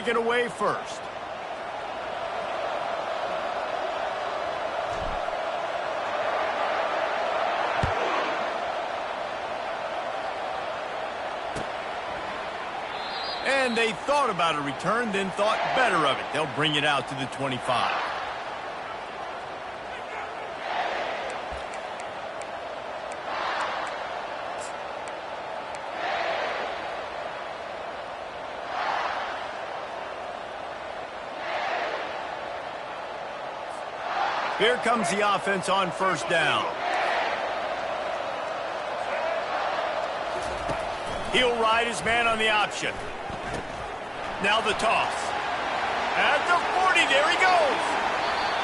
it away first. And they thought about a return, then thought better of it. They'll bring it out to the 25. Here comes the offense on first down. He'll ride his man on the option. Now the toss. At the 40, there he goes.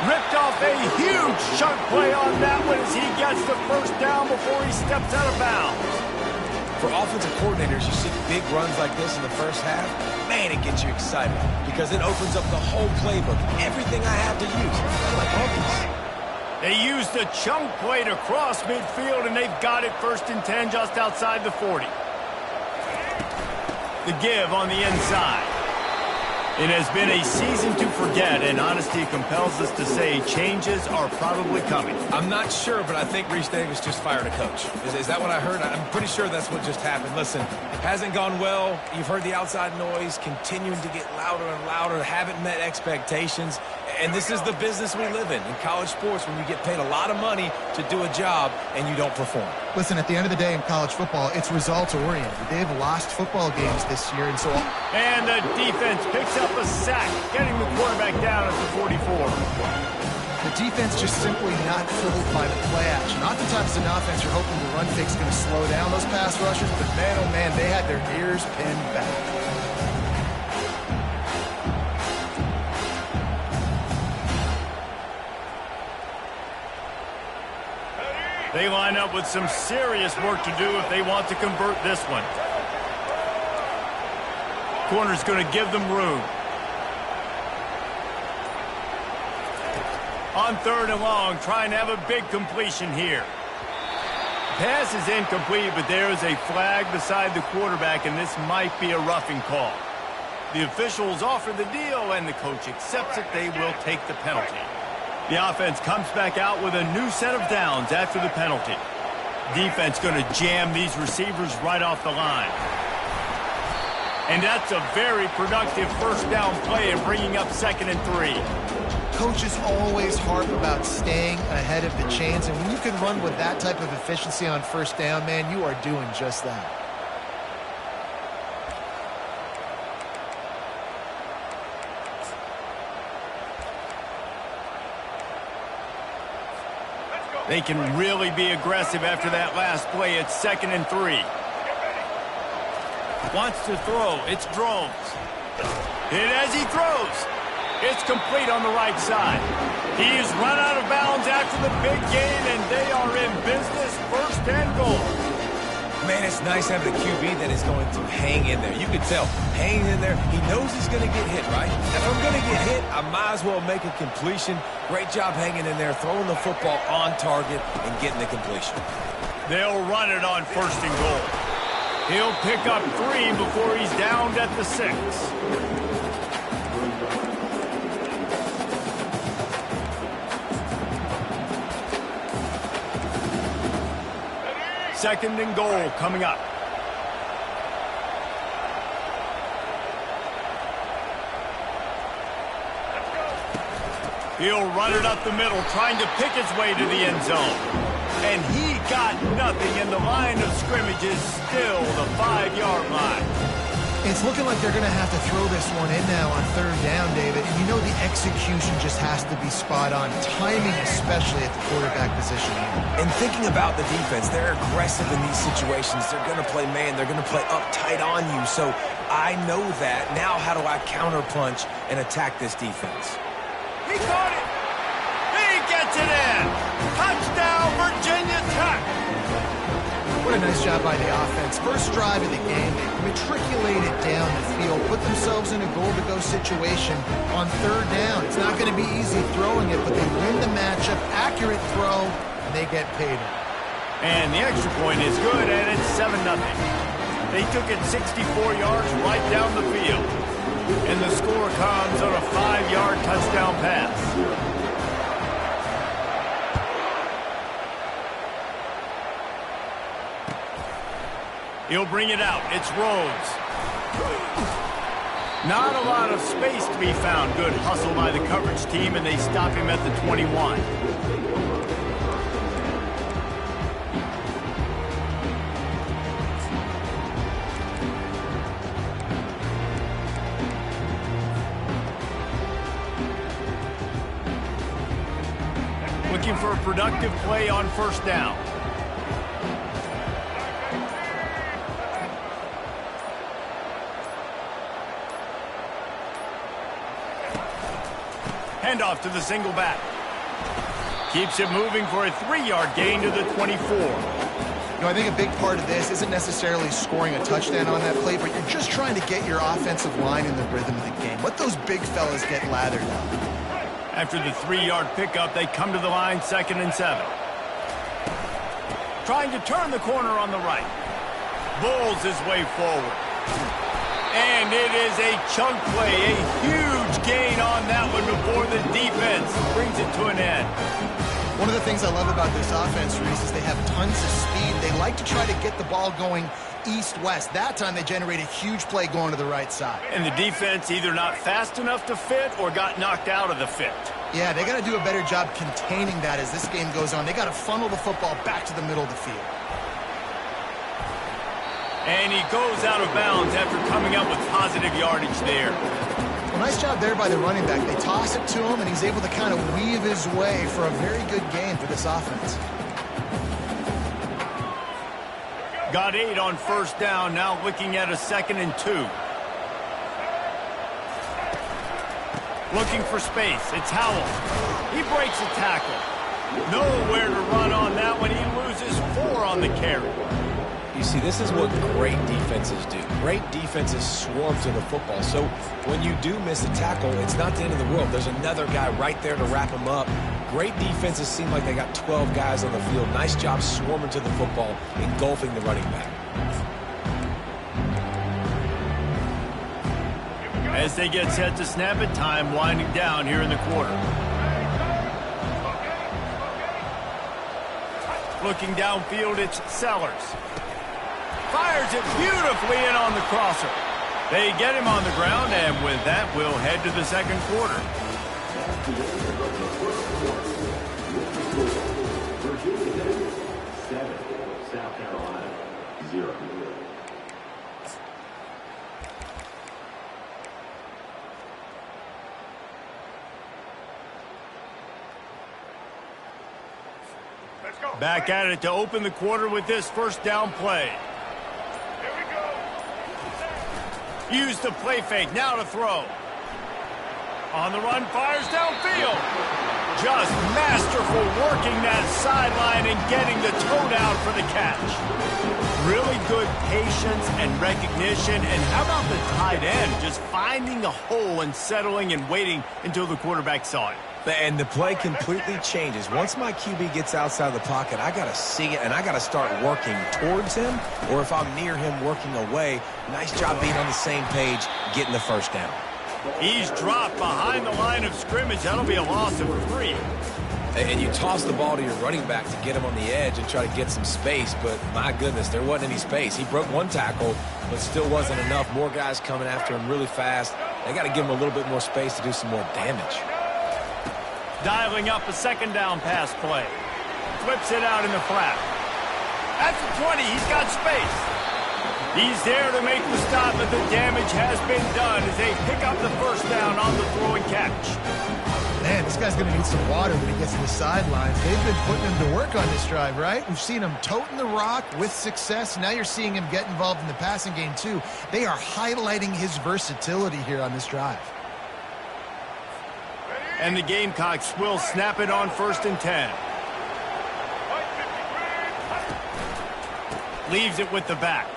Ripped off a huge chunk play on that one as he gets the first down before he steps out of bounds. For offensive coordinators, you see big runs like this in the first half, man, it gets you excited because it opens up the whole playbook, everything I have to use, like offense. They used the chunk play to cross midfield, and they've got it 1st and 10 just outside the 40. The give on the inside. It has been a season to forget, and honesty compels us to say changes are probably coming. I'm not sure, but I think Reese Davis just fired a coach. Is that what I heard? I'm pretty sure that's what just happened. Listen, hasn't gone well. You've heard the outside noise continuing to get louder and louder. Haven't met expectations. And this is the business we live in college sports, when you get paid a lot of money to do a job and you don't perform. Listen, at the end of the day in college football, it's results-oriented. They've lost football games this year, and so... And the defense picks up a sack, getting the quarterback down at the 44. The defense just simply not fooled by the play action. Oftentimes, as an offense, you're hoping the run fake's going to slow down those pass rushers, but man, oh man, they had their ears pinned back. They line up with some serious work to do if they want to convert this one. Corner's going to give them room. On 3rd and long, trying to have a big completion here. Pass is incomplete, but there is a flag beside the quarterback, and this might be a roughing call. The officials offer the deal, and the coach accepts it. They will take the penalty. The offense comes back out with a new set of downs after the penalty. Defense going to jam these receivers right off the line. And that's a very productive first down play and bringing up 2nd and 3. Coaches always harp about staying ahead of the chains, and when you can run with that type of efficiency on first down, man, you are doing just that. They can really be aggressive after that last play. It's 2nd and 3. Wants to throw. It's Drones. Hit as he throws. It's complete on the right side. He's run out of bounds after the big gain, and they are in business. 1st and goal. Man, it's nice having a QB that is going to hang in there. You can tell, hanging in there, he knows he's going to get hit, right? If I'm going to get hit, I might as well make a completion. Great job hanging in there, throwing the football on target and getting the completion. They'll run it on 1st and goal. He'll pick up 3 before he's downed at the 6. 2nd and goal coming up. He'll run it up the middle, trying to pick his way to the end zone. And he got nothing, and the line of scrimmage is still the 5-yard line. It's looking like they're going to have to throw this one in now on 3rd down, David. And you know the execution just has to be spot on. Timing, especially at the quarterback position. And thinking about the defense, they're aggressive in these situations. They're going to play man. They're going to play uptight on you. So I know that. Now how do I counterpunch and attack this defense? He caught it. He gets it in. Touchdown, Virginia Tech. What a nice job by the offense. First drive of the game, they matriculated down the field, put themselves in a goal-to-go situation on 3rd down. It's not going to be easy throwing it, but they win the matchup, accurate throw, and they get paid. And the extra point is good, and it's 7-0. They took it 64 yards right down the field. And the score comes on a 5-yard touchdown pass. He'll bring it out. It's Rhodes. Not a lot of space to be found. Good hustle by the coverage team, and they stop him at the 21. Looking for a productive play on first down. Handoff to the single back. Keeps it moving for a 3-yard gain to the 24. I think a big part of this isn't necessarily scoring a touchdown on that play, but you're just trying to get your offensive line in the rhythm of the game. Let those big fellas get lathered up. After the 3-yard pickup, they come to the line, 2nd and 7. Trying to turn the corner on the right. Bulls his way forward. And it is a chunk play, a huge gain on that one before the defense brings it to an end. One of the things I love about this offense, Reese, is they have tons of speed. They like to try to get the ball going east-west. That time they generate a huge play going to the right side. And the defense either not fast enough to fit or got knocked out of the fit. Yeah, they got to do a better job containing that as this game goes on. They got to funnel the football back to the middle of the field. And he goes out of bounds after coming up with positive yardage there. Well, nice job there by the running back. They toss it to him, and he's able to kind of weave his way for a very good gain for this offense. Got 8 on first down, now looking at a 2nd and 2. Looking for space. It's Howell. He breaks a tackle. Nowhere to run on that one. He loses 4 on the carry. You see, this is what great defenses do. Great defenses swarm to the football. So when you do miss a tackle, it's not the end of the world. There's another guy right there to wrap him up. Great defenses seem like they got 12 guys on the field. Nice job swarming to the football, engulfing the running back. As they get set to snap it, time winding down here in the quarter. Looking downfield, it's Sellers. Fires it beautifully in on the crosser. They get him on the ground, and with that, we'll head to the second quarter. South Carolina, 0. Back at it to open the quarter with this first down play. Use the play fake, now to throw. On the run, fires downfield. Just masterful working that sideline and getting the toe down for the catch. Really good patience and recognition. And how about the tight end just finding the hole and settling and waiting until the quarterback saw it. And the play completely changes. Once my QB gets outside the pocket, I got to see it, and I got to start working towards him, or if I'm near him, working away. Nice job being on the same page, getting the first down. He's dropped behind the line of scrimmage. That'll be a loss of 3. And you toss the ball to your running back to get him on the edge and try to get some space, but my goodness, there wasn't any space. He broke 1 tackle, but still wasn't enough. More guys coming after him really fast. They got to give him a little bit more space to do some more damage. Dialing up a second down pass play. Flips it out in the flat. At the 20, he's got space. He's there to make the stop, but the damage has been done as they pick up the first down on the throw and catch. Man, this guy's going to need some water when he gets to the sidelines. They've been putting him to work on this drive, right? We've seen him toting the rock with success. Now you're seeing him get involved in the passing game, too. They are highlighting his versatility here on this drive. And the Gamecocks will snap it on 1st and 10. Leaves it with the back.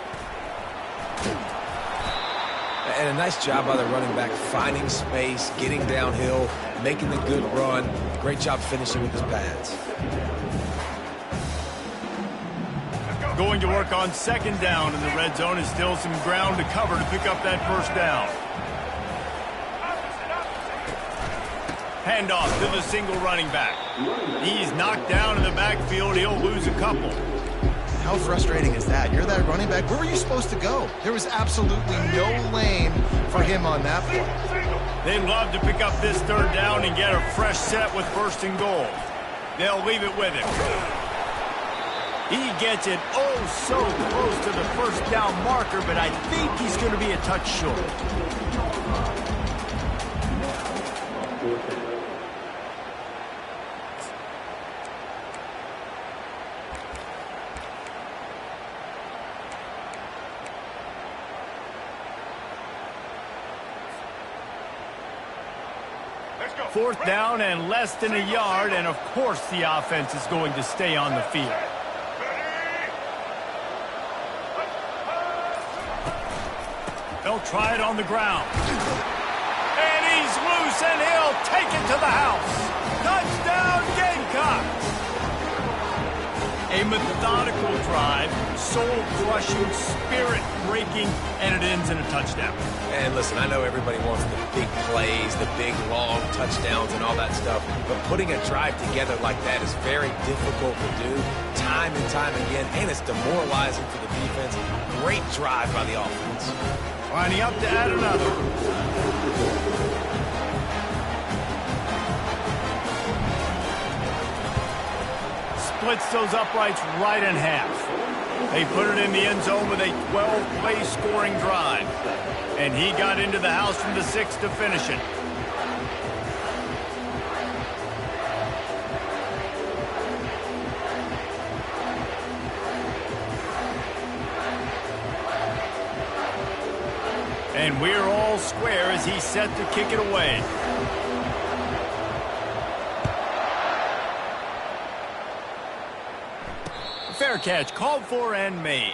And a nice job by the running back, finding space, getting downhill, making the good run. Great job finishing with his pads. Going to work on 2nd down in the red zone. Is still some ground to cover to pick up that first down. Handoff to the single running back. He's knocked down in the backfield. He'll lose a couple. How frustrating is that? You're that running back. Where were you supposed to go? There was absolutely no lane for him on that play. They'd love to pick up this third down and get a fresh set with first and goal. They'll leave it with him. He gets it oh so close to the first down marker, but I think he's going to be a touch short. Fourth down and less than a yard, and of course the offense is going to stay on the field. They'll try it on the ground. And he's loose, and he'll take it to the house. Touchdown, Gamecocks! A methodical drive, soul-crushing, spirit-breaking, and it ends in a touchdown. And listen, I know everybody wants the big plays, the big, long touchdowns and all that stuff, but putting a drive together like that is very difficult to do time and time again, and it's demoralizing for the defense. Great drive by the offense. Lining up to add another. Splits those uprights right in half. They put it in the end zone with a 12-play scoring drive. And he got into the house from the 6 to finish it. And we're all square as he's set to kick it away. Fair catch, called for and made.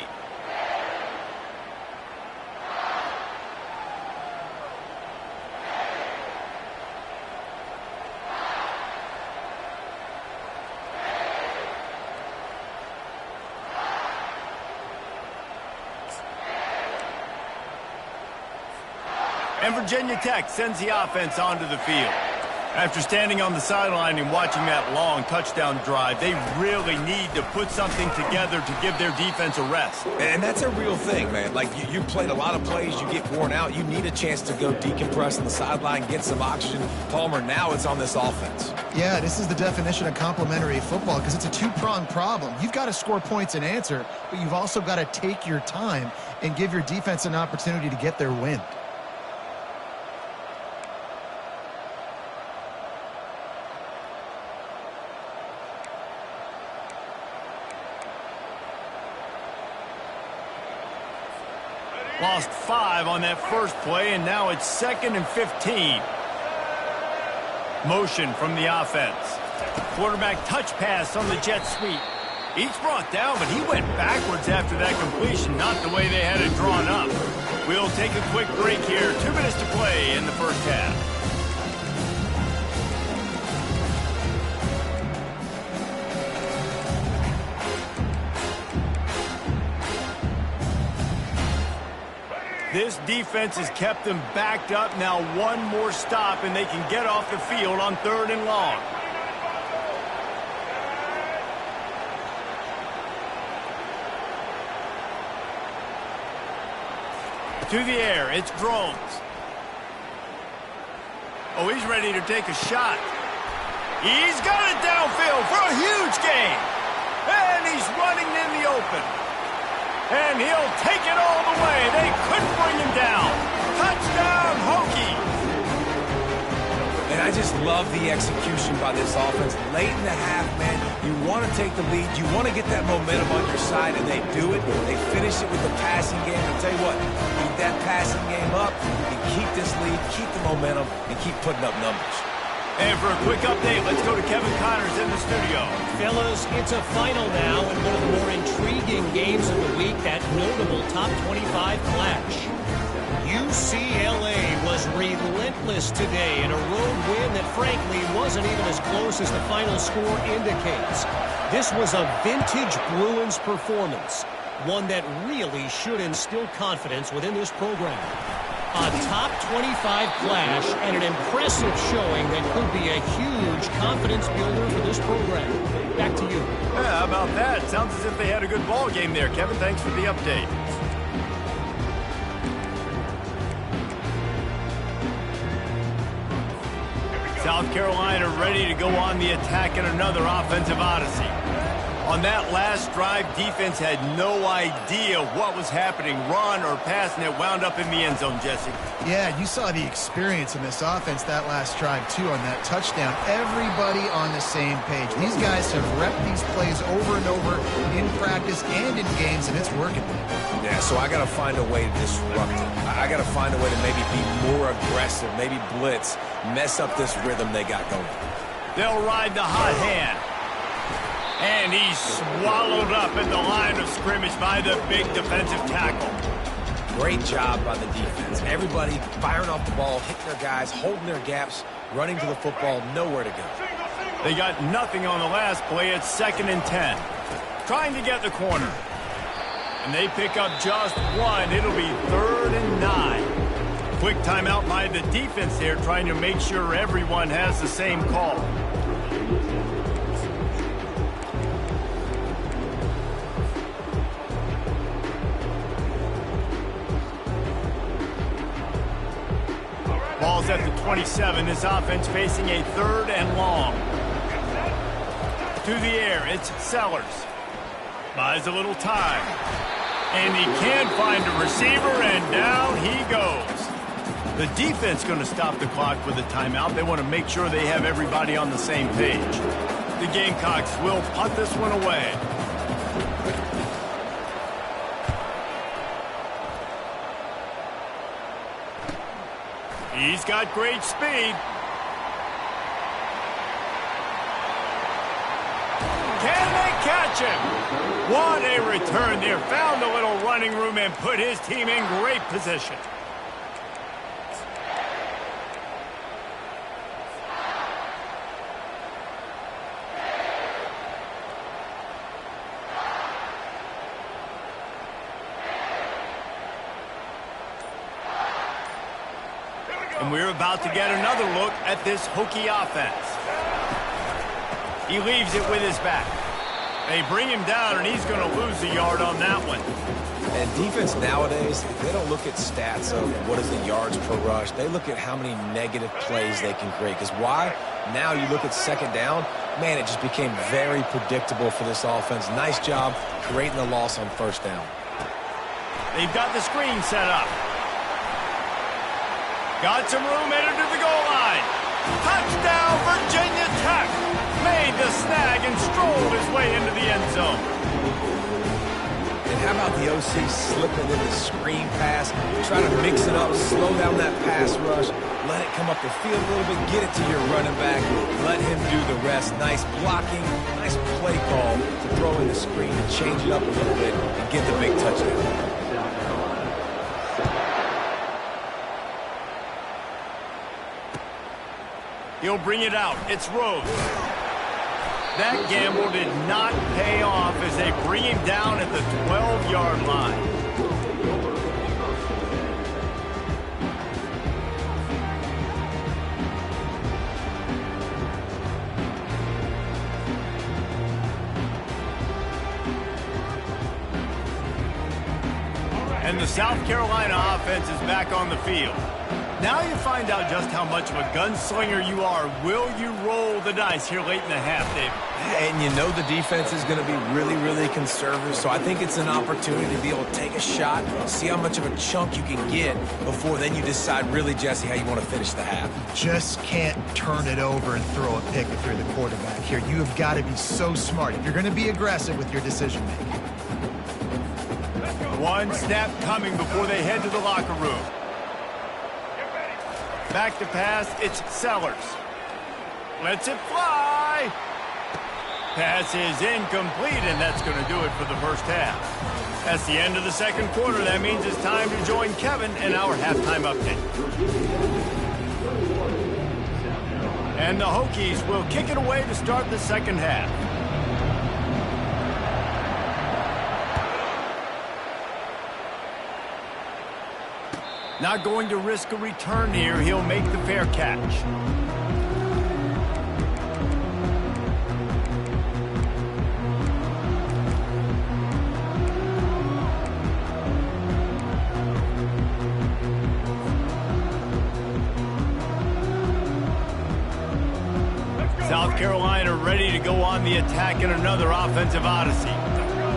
And Virginia Tech sends the offense onto the field. After standing on the sideline and watching that long touchdown drive, they really need to put something together to give their defense a rest. And that's a real thing, man. Like, you played a lot of plays, you get worn out. You need a chance to go decompress on the sideline, get some oxygen. Palmer, now it's on this offense. Yeah, this is the definition of complementary football because it's a two-pronged problem. You've got to score points and answer, but you've also got to take your time and give your defense an opportunity to get their wind. Lost 5 on that first play, and now it's 2nd and 15. Motion from the offense. Quarterback touch pass on the jet sweep. He's brought down, but he went backwards after that completion, not the way they had it drawn up. We'll take a quick break here. 2 minutes to play in the first half. This defense has kept them backed up. Now one more stop, and they can get off the field on 3rd and long. To the air, it's Drones. Oh, he's ready to take a shot. He's got it downfield for a huge gain. And he's running in the open. And he'll take it all the way. They couldn't bring him down. Touchdown, Hokie. And I just love the execution by this offense. Late in the half, man, you want to take the lead. You want to get that momentum on your side, and they do it. They finish it with the passing game. I'll tell you what, keep that passing game up, and keep this lead, keep the momentum, and keep putting up numbers. And for a quick update, let's go to Kevin Connors in the studio. Fellas, it's a final now in one of the more intriguing games of the week, that notable top 25 clash. UCLA was relentless today in a road win that frankly wasn't even as close as the final score indicates. This was a vintage Bruins performance, one that really should instill confidence within this program. A top 25 clash and an impressive showing that could be a huge confidence builder for this program. Back to you. Yeah, how about that? Sounds as if they had a good ball game there. Kevin, thanks for the update. South Carolina ready to go on the attack in another offensive odyssey. On that last drive, defense had no idea what was happening, run or pass, and it wound up in the end zone, Jesse. Yeah, you saw the experience in this offense that last drive, too, on that touchdown. Everybody on the same page. These guys have repped these plays over and over in practice and in games, and it's working. Yeah, so I got to find a way to disrupt it. I got to find a way to maybe be more aggressive, maybe blitz, mess up this rhythm they got going. They'll ride the hot hand. And he's swallowed up at the line of scrimmage by the big defensive tackle. Great job by the defense. Everybody firing off the ball, hitting their guys, holding their gaps, running to the football, nowhere to go. They got nothing on the last play. It's 2nd and 10. Trying to get the corner. And they pick up just one. It'll be 3rd and 9. Quick timeout by the defense there, trying to make sure everyone has the same call. Ball's at the 27. This offense facing a 3rd and long. To the air, it's Sellers. Buys a little time. And he can't find a receiver, and down he goes. The defense going to stop the clock with a timeout. They want to make sure they have everybody on the same page. The Gamecocks will punt this one away. He's got great speed. Can they catch him? What a return there. Found a little running room and put his team in great position. And we're about to get another look at this Hokie offense. He leaves it with his back. They bring him down, and he's going to lose a yard on that one. And defense nowadays, they don't look at stats of what is the yards per rush. They look at how many negative plays they can create. Because why? Now you look at 2nd down, man, it just became very predictable for this offense. Nice job creating the loss on 1st down. They've got the screen set up. Got some room headed to the goal line. Touchdown, Virginia Tech. Made the snag and strolled his way into the end zone. And how about the OC slipping in the screen pass, trying to mix it up, slow down that pass rush, let it come up the field a little bit, get it to your running back, let him do the rest. Nice blocking, nice play call to throw in the screen and change it up a little bit and get the big touchdown. He'll bring it out. It's Rose. That gamble did not pay off as they bring him down at the 12-yard line. And the South Carolina offense is back on the field. Now you find out just how much of a gunslinger you are. Will you roll the dice here late in the half, David? And you know the defense is going to be really, really conservative, so I think it's an opportunity to be able to take a shot, see how much of a chunk you can get before then you decide really, Jesse, how you want to finish the half. Just can't turn it over and throw a pick if you're the quarterback here. You have got to be so smart if you're going to be aggressive with your decision-making. One snap coming before they head to the locker room. Back to pass, it's Sellers. Lets it fly. Pass is incomplete, and that's going to do it for the first half. That's the end of the second quarter. That means it's time to join Kevin in our halftime update. And the Hokies will kick it away to start the second half. Not going to risk a return here. He'll make the fair catch. South Carolina ready to go on the attack in another offensive odyssey.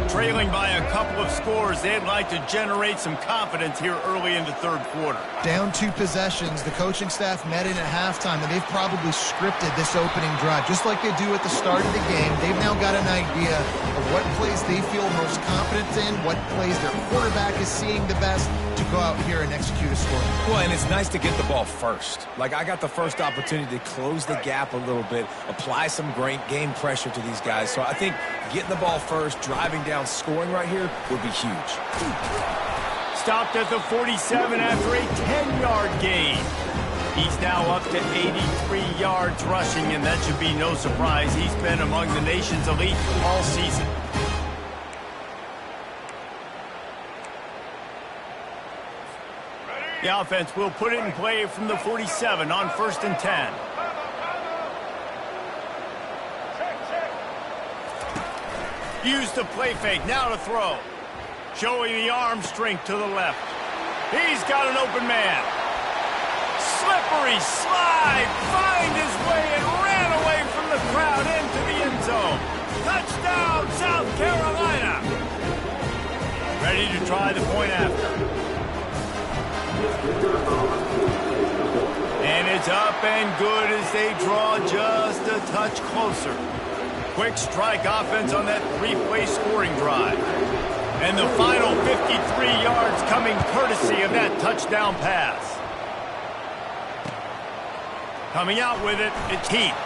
Trailing by a couple of scores, they'd like to generate some confidence here early in the third quarter. Down 2 possessions, the coaching staff met in at halftime, and they've probably scripted this opening drive. Just like they do at the start of the game, they've now got an idea of what plays they feel most confident in, what plays their quarterback is seeing the best, to go out here and execute a score. Well, and it's nice to get the ball first. Like, I got the first opportunity to close the gap a little bit, apply some great game pressure to these guys. So I think getting the ball first, driving down, scoring right here would be huge. Stopped at the 47 after a 10-yard gain. He's now up to 83 yards rushing, and that should be no surprise. He's been among the nation's elite all season. The offense will put it in play from the 47 on 1st and 10. Use the play fake, now to throw. Showing the arm strength to the left. He's got an open man. Slippery slide, find his way and ran away from the crowd into the end zone. Touchdown, South Carolina. Ready to try the point after. And it's up and good as they draw just a touch closer. Quick strike offense on that 3-play scoring drive. And the final 53 yards coming courtesy of that touchdown pass. Coming out with it, it's Heath.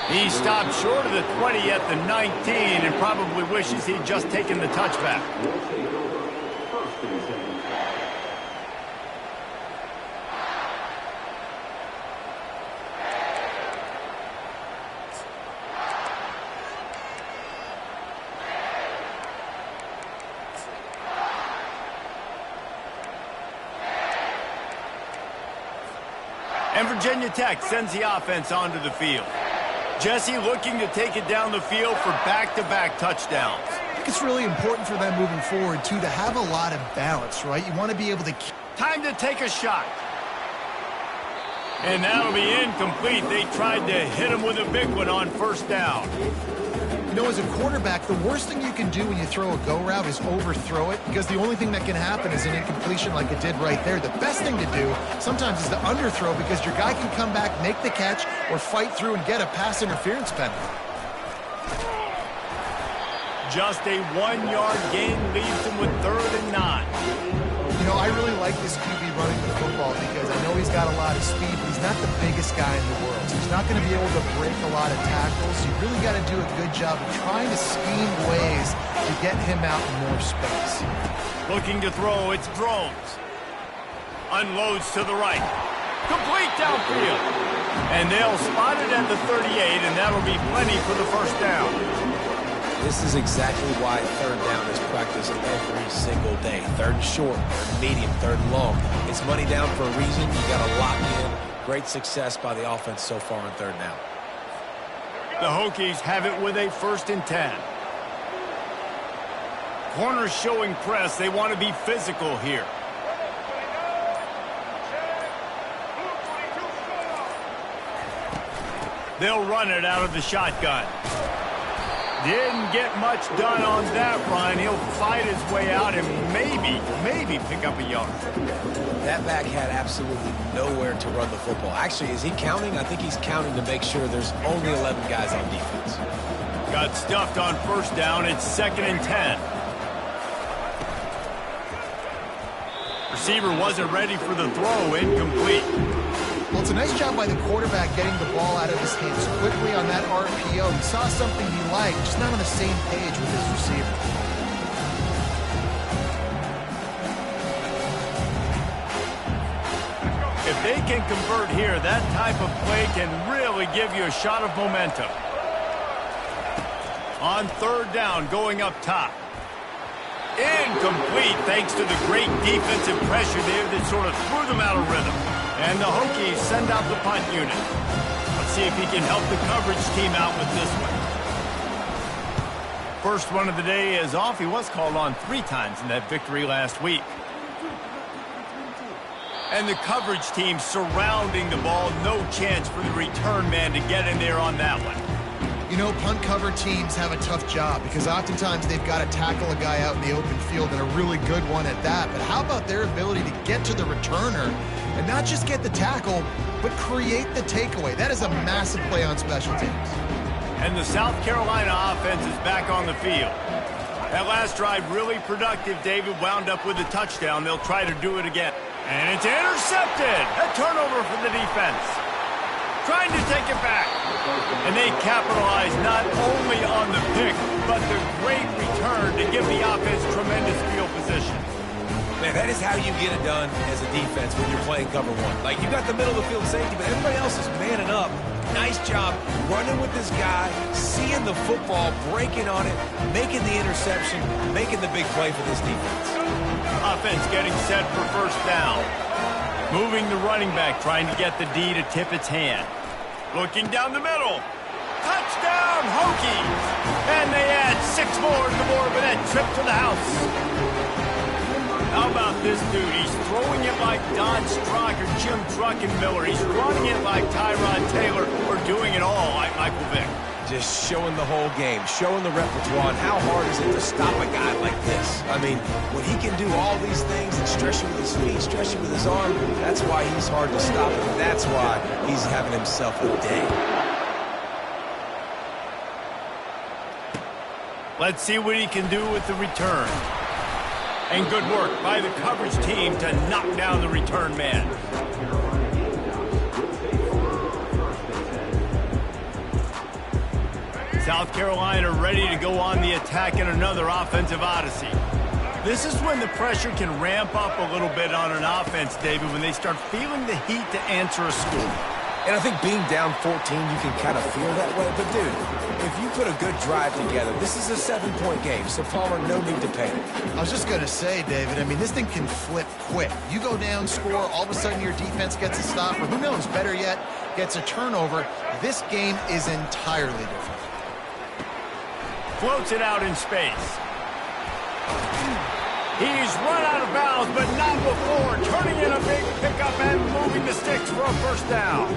He stopped short of the 20 at the 19 and probably wishes he'd just taken the touchback. And Virginia Tech sends the offense onto the field. Jesse looking to take it down the field for back-to-back touchdowns. I think it's really important for them moving forward, too, to have a lot of balance, right? You want to be able to... Time to take a shot. And that'll be incomplete. They tried to hit him with a big one on 1st down. You know, as a quarterback, the worst thing you can do when you throw a go route is overthrow it, because the only thing that can happen is an incompletion like it did right there. The best thing to do sometimes is to underthrow, because your guy can come back, make the catch, or fight through and get a pass interference penalty. Just a 1-yard gain leaves him with 3rd and 9. You know, I really like this QB running the football because I know he's got a lot of speed, but he's not the biggest guy in the world. So he's not going to be able to break a lot of tackles. You really got to do a good job of trying to scheme ways to get him out in more space. Looking to throw, it's Drones. Unloads to the right. Complete downfield. And they'll spot it at the 38, and that'll be plenty for the 1st down. This is exactly why 3rd down is practiced every single day. 3rd and short, 3rd and medium, 3rd and long. It's money down for a reason. You got to lock in. Great success by the offense so far on 3rd down. The Hokies have it with a 1st and 10. Corners showing press. They want to be physical here. They'll run it out of the shotgun. Didn't get much done on that run. He'll fight his way out and maybe pick up a yard. That back had absolutely nowhere to run the football. Actually, is he counting? I think he's counting to make sure there's only 11 guys on defense. Got stuffed on 1st down. It's 2nd and 10. Receiver wasn't ready for the throw. Incomplete. Well, it's a nice job by the quarterback getting the ball out of his hands quickly on that RPO. He saw something he liked, just not on the same page with his receiver. If they can convert here, that type of play can really give you a shot of momentum. On 3rd down, going up top. Incomplete thanks to the great defensive pressure there that sort of threw them out of rhythm. And the Hokies send out the punt unit. Let's see if he can help the coverage team out with this one. First one of the day is off. He was called on 3 times in that victory last week. And the coverage team surrounding the ball. No chance for the return man to get in there on that one. You know, punt cover teams have a tough job because oftentimes they've got to tackle a guy out in the open field, and a really good one at that. But how about their ability to get to the returner and not just get the tackle, but create the takeaway? That is a massive play on special teams. And the South Carolina offense is back on the field. That last drive really productive. David wound up with a touchdown. They'll try to do it again. And it's intercepted. A turnover for the defense. Trying to take it back. And they capitalize not only on the pick, but the great return to give the offense tremendous field position. Man, that is how you get it done as a defense when you're playing cover 1. Like, you got the middle of the field safety, but everybody else is manning up. Nice job running with this guy, seeing the football, breaking on it, making the interception, making the big play for this defense. Offense getting set for first down. Moving the running back, trying to get the D to tip its hand. Looking down the middle. Touchdown, Hokies! And they add 6 more to the board with that trip to the house. How about this dude? He's throwing it like Don Strock or Jim Druckenmiller. He's running it like Tyrod Taylor, or doing it all like Michael Vick. Just showing the whole game, showing the repertoire, and how hard is it to stop a guy like this? I mean, when he can do all these things and stretch you with his feet, stretch you with his arm, that's why he's hard to stop, and that's why he's having himself a day. Let's see what he can do with the return. And good work by the coverage team to knock down the return man. South Carolina ready to go on the attack in another offensive odyssey. This is when the pressure can ramp up a little bit on an offense, David, when they start feeling the heat to answer a score. And I think being down 14, you can kind of feel that way. But, dude, if you put a good drive together, this is a 7-point game. So, Palmer, no need to panic. I was just going to say, David, I mean, this thing can flip quick. You go down, score, all of a sudden your defense gets a stop, or who knows, better yet, gets a turnover. This game is entirely different. Floats it out in space. He's run out of bounds, but not before. Turning in a big pickup and moving the sticks for a first down.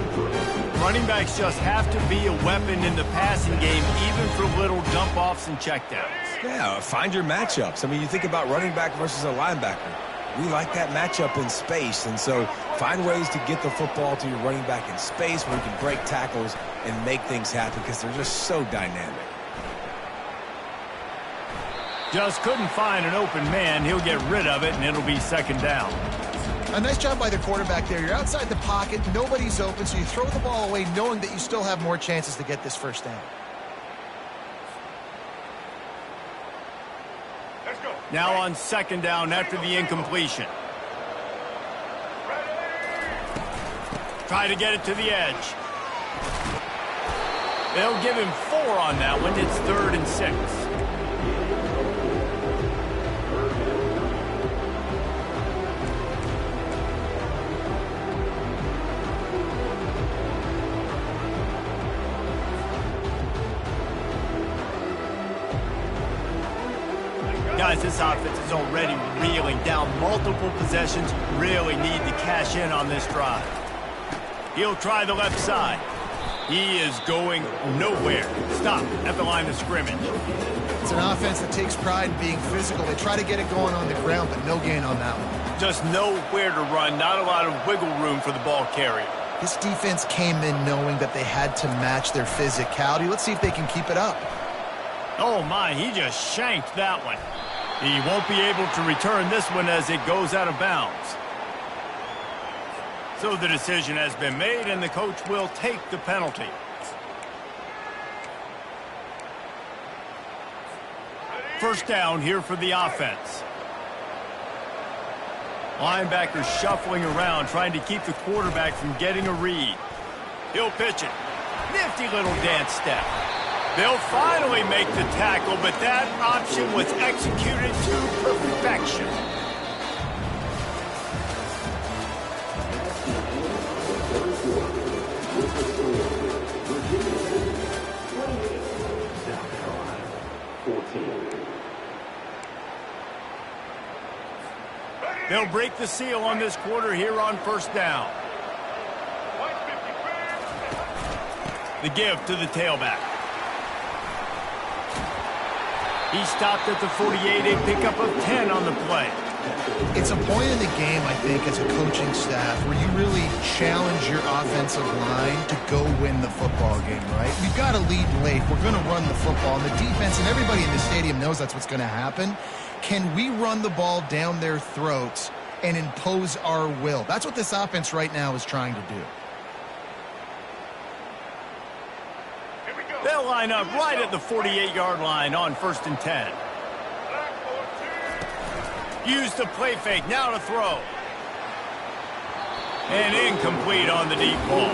Running backs just have to be a weapon in the passing game, even for little dump-offs and checkdowns. Yeah, find your matchups. I mean, you think about running back versus a linebacker. We like that matchup in space, and so find ways to get the football to your running back in space where you can break tackles and make things happen because they're just so dynamic. Just couldn't find an open man. He'll get rid of it, and it'll be second down. A nice job by the quarterback there. You're outside the pocket. Nobody's open, so you throw the ball away knowing that you still have more chances to get this first down. Let's go. Now on second down after the incompletion. Try to get it to the edge. They'll give him 4 on that one. It's 3rd and 6. Guys, this offense is already reeling down multiple possessions. Really need to cash in on this drive. He'll try the left side. He is going nowhere. Stop at the line of scrimmage. It's an offense that takes pride in being physical. They try to get it going on the ground, but no gain on that one. Just nowhere to run. Not a lot of wiggle room for the ball carrier. This defense came in knowing that they had to match their physicality. Let's see if they can keep it up. Oh, my, he just shanked that one. He won't be able to return this one as it goes out of bounds. So the decision has been made, and the coach will take the penalty. First down here for the offense. Linebackers shuffling around, trying to keep the quarterback from getting a read. He'll pitch it. Nifty little dance step. They'll finally make the tackle, but that option was executed to perfection. South Carolina, 14. They'll break the seal on this quarter here on first down. The give to the tailback. He stopped at the 48, a pickup of 10 on the play. It's a point in the game, I think, as a coaching staff where you really challenge your offensive line to go win the football game, right? We've got to lead late. We're going to run the football. And the defense and everybody in the stadium knows that's what's going to happen. Can we run the ball down their throats and impose our will? That's what this offense right now is trying to do. They'll line up right at the 48-yard line on 1st and 10. Use the play fake, now to throw. And incomplete on the deep ball.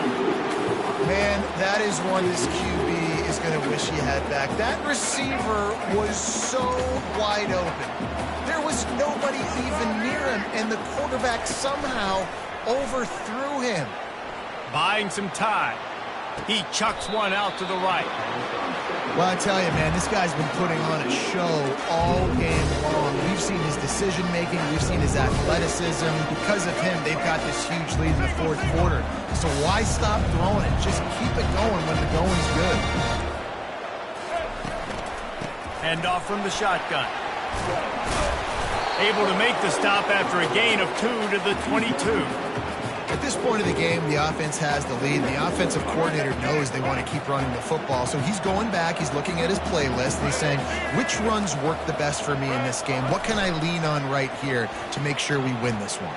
Man, that is one this QB is going to wish he had back. That receiver was so wide open. There was nobody even near him, and the quarterback somehow overthrew him. Buying some time. He chucks one out to the right. Well, I tell you, man, this guy's been putting on a show all game long. We've seen his decision-making. We've seen his athleticism. Because of him, they've got this huge lead in the fourth quarter. So why stop throwing it? Just keep it going when the going's good. Handoff from the shotgun. Able to make the stop after a gain of 2 to the 22. At this point of the game, the offense has the lead. The offensive coordinator knows they want to keep running the football. So he's going back. He's looking at his playlist. And he's saying, which runs work the best for me in this game? What can I lean on right here to make sure we win this one?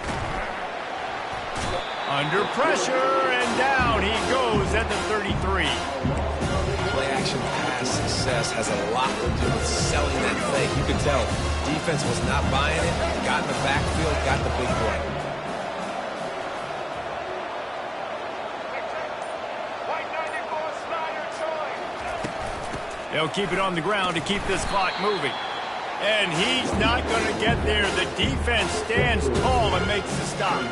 Under pressure, and down he goes at the 33. Play-action pass success has a lot to do with selling that fake. You can tell defense was not buying it. Got in the backfield, got the big play. They'll keep it on the ground to keep this clock moving. And he's not going to get there. The defense stands tall and makes the stop.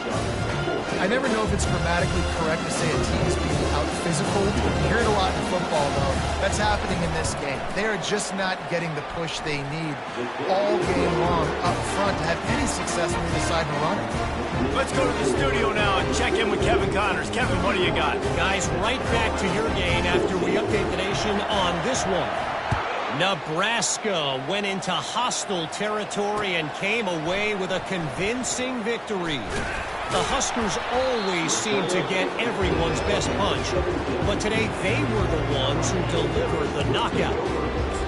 I never know if it's grammatically correct to say a team is being out-physical. You hear it a lot in football, though. That's happening in this game. They are just not getting the push they need all game long up front to have any success when they decide to run it. Let's go to the studio now and check in with Kevin Connors. Kevin, what do you got? Guys, right back to your game after we update the nation on this one. Nebraska went into hostile territory and came away with a convincing victory. The Huskers always seem to get everyone's best punch, but today they were the ones who delivered the knockout.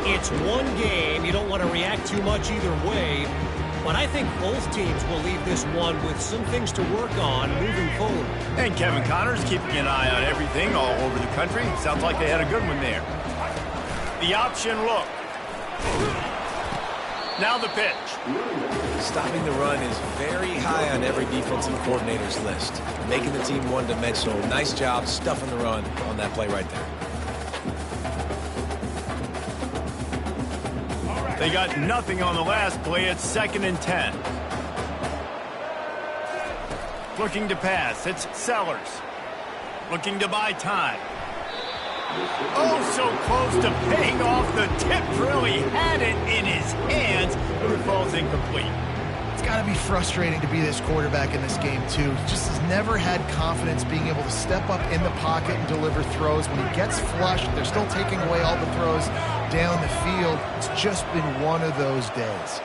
It's one game. You don't want to react too much either way, but I think both teams will leave this one with some things to work on moving forward. And Kevin Connors keeping an eye on everything all over the country. Sounds like they had a good one there. The option look. Now the pitch. Stopping the run is very high on every defensive coordinator's list. Making the team one-dimensional. Nice job stuffing the run on that play right there. They got nothing on the last play. It's 2nd and 10. Looking to pass. It's Sellers. Looking to buy time. Oh, so close to paying off the tip. Really had it in his hands, but it falls incomplete. It's got to be frustrating to be this quarterback in this game, too. He just has never had confidence being able to step up in the pocket and deliver throws. When he gets flushed, they're still taking away all the throws down the field. It's just been one of those days.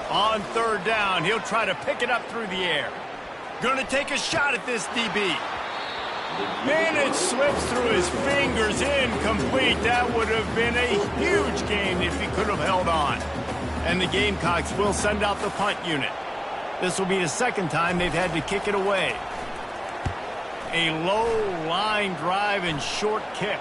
On 3rd down, he'll try to pick it up through the air. Gonna take a shot at this DB. And it slips through his fingers, incomplete. That would have been a huge gain if he could have held on. And the Gamecocks will send out the punt unit. This will be the 2nd time they've had to kick it away. A low line drive and short kick.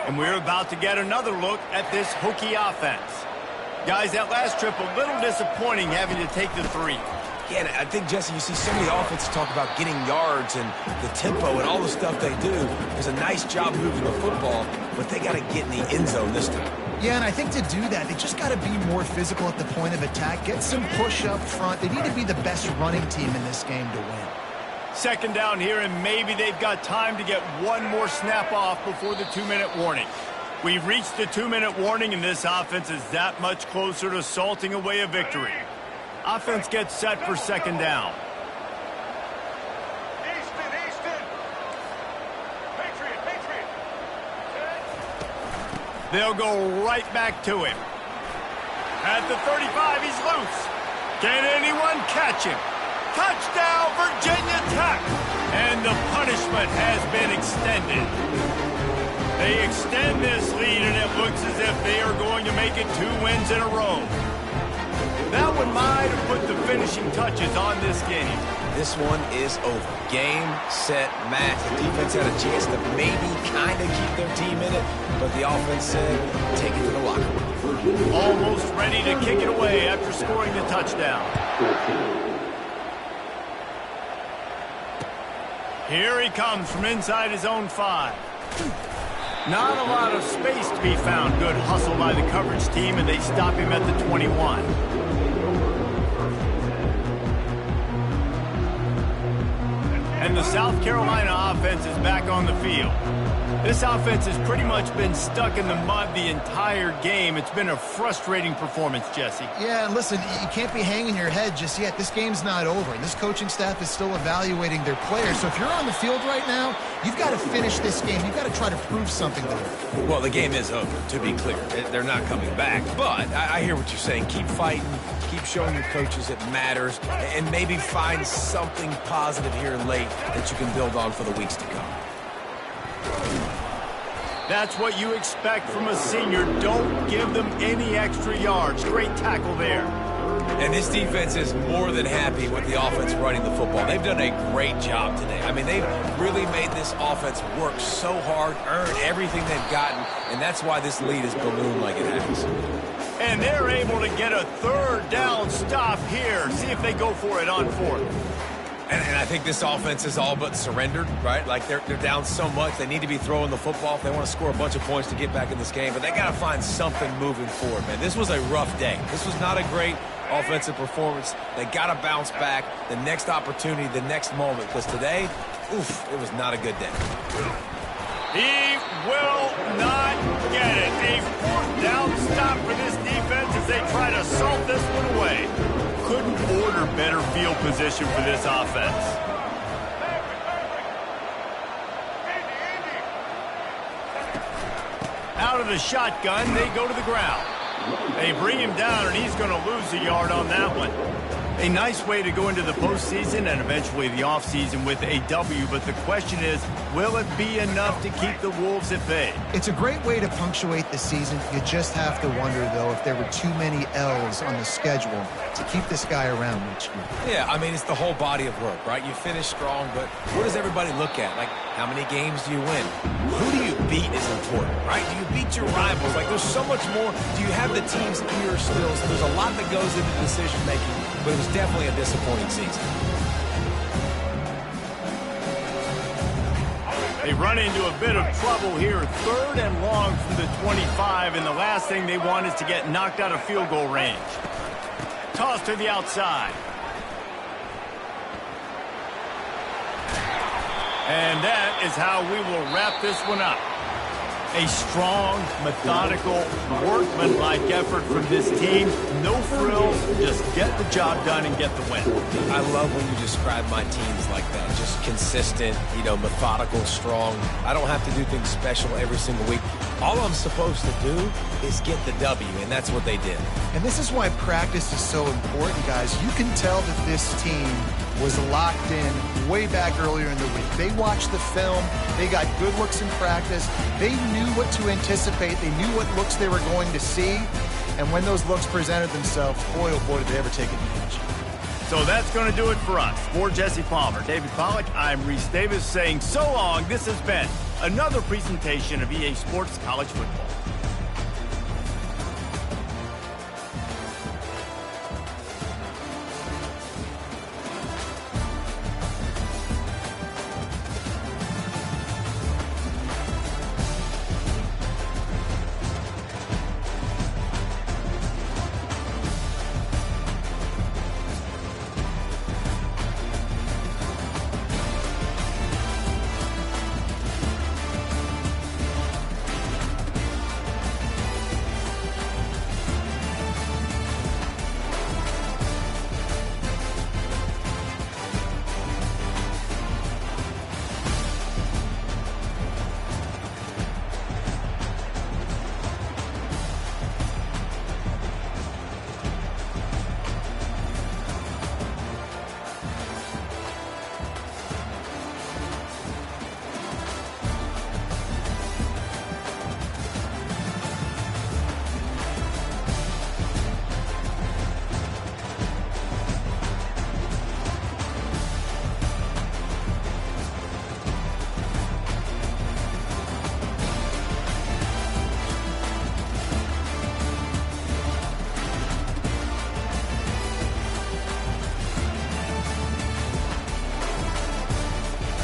And we're about to get another look at this Hokie offense. Guys, that last trip, a little disappointing having to take the 3. Yeah, and I think, Jesse, you see so many offenses talk about getting yards and the tempo and all the stuff they do. There's a nice job moving the football, but they got to get in the end zone this time. Yeah, and I think to do that, they just got to be more physical at the point of attack, get some push up front. They need to be the best running team in this game to win. Second down here, and maybe they've got time to get one more snap off before the 2-minute warning. We've reached the 2-minute warning, and this offense is that much closer to salting away a victory. Offense gets set for second down. Easton. Patriot. They'll go right back to him. At the 35, he's loose. Can anyone catch him? Touchdown, Virginia Tech! And the punishment has been extended. They extend this lead, and it looks as if they are going to make it 2 wins in a row. That one might have put the finishing touches on this game. This one is over. Game, set, match. The defense had a chance to maybe kind of keep their team in it, but the offense said, take it to the locker room. Almost ready to kick it away after scoring the touchdown. 14. Here he comes from inside his own 5. Not a lot of space to be found. Good hustle by the coverage team, and they stop him at the 21. And the South Carolina offense is back on the field. This offense has pretty much been stuck in the mud the entire game. It's been a frustrating performance, Jesse. Yeah, and listen, you can't be hanging your head just yet. This game's not over. This coaching staff is still evaluating their players. So if you're on the field right now, you've got to finish this game. You've got to try to prove something to them. Well, the game is over, to be clear. They're not coming back. But I hear what you're saying. Keep fighting. Keep showing your coaches it matters. And maybe find something positive here late that you can build on for the weeks to come. That's what you expect from a senior. Don't give them any extra yards. Great tackle there. And this defense is more than happy with the offense running the football. They've done a great job today. I mean, they've really made this offense work so hard, earn everything they've gotten, and that's why this lead is ballooned like it has. And they're able to get a third down stop here. See if they go for it on 4th. And I think this offense is all but surrendered, right? Like, they're down so much. They need to be throwing the football if they want to score a bunch of points to get back in this game. But they got to find something moving forward, man. This was a rough day. This was not a great offensive performance. They got to bounce back. The next opportunity, the next moment. Because today, oof, it was not a good day. He will not get it. A 4th down stop for this defense as they try to salt this one away. Couldn't order better field position for this offense. Out of the shotgun, they go to the ground. They bring him down, and he's going to lose a yard on that one. A nice way to go into the postseason and eventually the offseason with a W, but the question is, will it be enough to keep the Wolves at bay? It's a great way to punctuate the season. You just have to wonder, though, if there were too many L's on the schedule to keep this guy around next year. Yeah, I mean, it's the whole body of work, right? You finish strong, but what does everybody look at? Like, how many games do you win? Who do you beat is important, right? Do you beat your rivals? Like, there's so much more. Do you have the team's ear still? So there's a lot that goes into decision-making, but it was definitely a disappointing season. They run into a bit of trouble here. 3rd and long from the 25, and the last thing they want is to get knocked out of field goal range. Toss to the outside. And that is how we will wrap this one up. A strong, methodical, workmanlike effort from this team. No frills, just get the job done and get the win. I love when you describe my teams like that. Just consistent, methodical, strong. I don't have to do things special every single week. All I'm supposed to do is get the W, and that's what they did. And this is why practice is so important, guys. You can tell that this team was locked in way back earlier in the week. They watched the film. They got good looks in practice. They knew what to anticipate. They knew what looks they were going to see. And when those looks presented themselves, boy, oh boy, did they ever take advantage. So that's going to do it for us. For Jesse Palmer, David Pollack, I'm Reese Davis saying so long. This has been another presentation of EA Sports College Football.